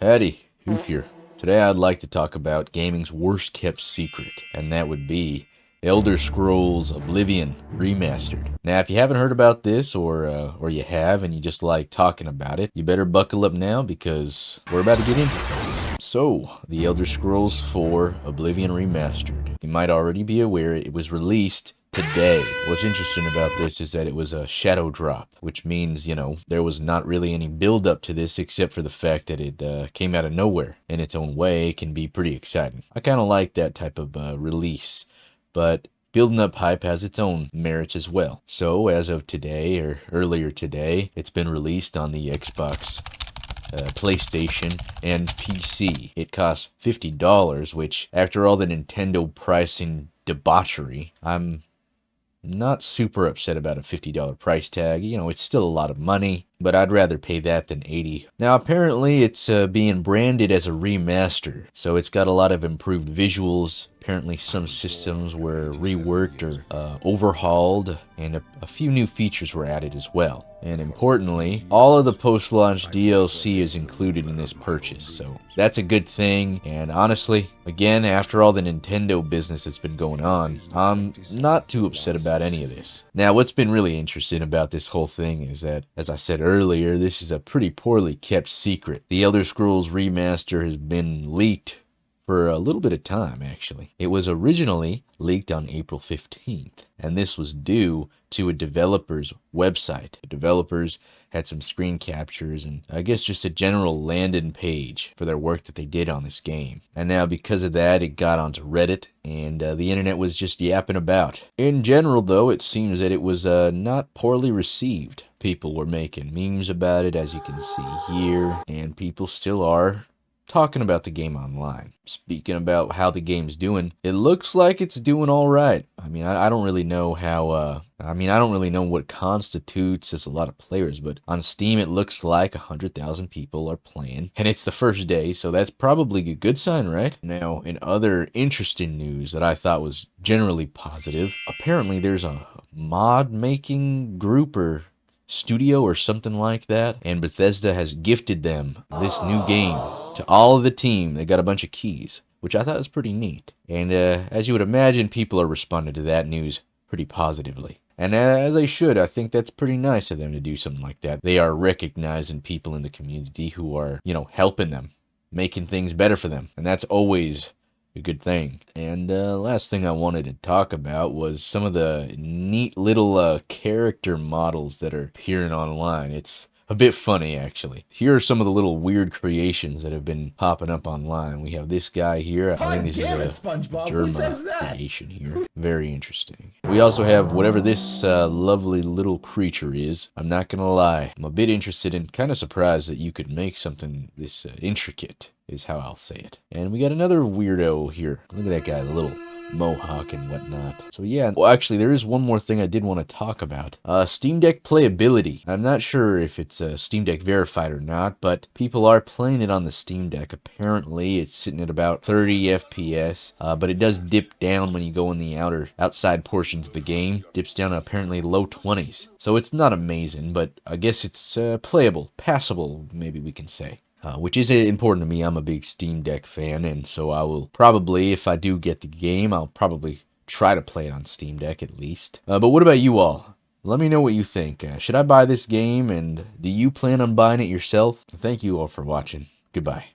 Howdy, Hoof here. Today I'd like to talk about gaming's worst kept secret, and that would be Elder Scrolls Oblivion Remastered. Now, if you haven't heard about this, or you have and you just like talking about it, you better buckle up now because we're about to get into things. So, the Elder Scrolls 4 Oblivion Remastered. You might already be aware it was released today. What's interesting about this is that it was a shadow drop, which means, there was not really any build up to this except for the fact that it came out of nowhere. In its own way, it can be pretty exciting. I kind of like that type of release, but building up hype has its own merits as well. So, as of today, or earlier today, it's been released on the Xbox, PlayStation, and PC. It costs $50, which, after all the Nintendo pricing debauchery, I'm not super upset about a $50 price tag. It's still a lot of money, but I'd rather pay that than $80. Now, apparently, it's being branded as a remaster, so it's got a lot of improved visuals. Apparently, some systems were reworked or overhauled, and a few new features were added as well. And importantly, all of the post-launch DLC is included in this purchase, so that's a good thing. And honestly, again, after all the Nintendo business that's been going on, I'm not too upset about any of this. Now, what's been really interesting about this whole thing is that, as I said earlier, this is a pretty poorly kept secret. The Elder Scrolls Remaster has been leaked for a little bit of time, actually. It was originally leaked on April 15th, and this was due to a developer's website. The developers had some screen captures and I guess just a general landing page for their work that they did on this game. And now because of that, it got onto Reddit, and the internet was just yapping about. In general, though, it seems that it was not poorly received. People were making memes about it, as you can see here, and people still are talking about the game online. Speaking about how the game's doing, it looks like it's doing all right. I don't really know how, I don't really know what constitutes as a lot of players, but on Steam it looks like 100,000 people are playing, and it's the first day, so that's probably a good sign, right? Now, in other interesting news that I thought was generally positive, apparently there's a mod-making group or studio or something like that, and Bethesda has gifted them this new game to all of the team. They got a bunch of keys, which I thought was pretty neat. And as you would imagine, people are responding to that news pretty positively. And as they should. I think that's pretty nice of them to do something like that. They are recognizing people in the community who are, helping them, making things better for them. And that's always a good thing. And last thing I wanted to talk about was some of the neat little character models that are appearing online. It's a bit funny, actually. Here are some of the little weird creations that have been popping up online. We have this guy here. I think this is a German creation here. Very interesting. We also have whatever this lovely little creature is. I'm not gonna lie, I'm a bit interested and kind of surprised that you could make something this intricate, is how I'll say it. And we got another weirdo here. Look at that guy, the little mohawk and whatnot. So yeah, well, actually there is one more thing I did want to talk about. Steam Deck playability. I'm not sure if it's Steam Deck verified or not, but people are playing it on the Steam Deck. Apparently it's sitting at about 30 FPS, but it does dip down when you go in the outside portions of the game. Dips down to apparently low 20s. So it's not amazing, but I guess it's playable, passable, maybe we can say. Which is important to me. I'm a big Steam Deck fan, and so I will probably, if I do get the game, I'll probably try to play it on Steam Deck at least. But what about you all? Let me know what you think. Should I buy this game, and do you plan on buying it yourself? Thank you all for watching. Goodbye.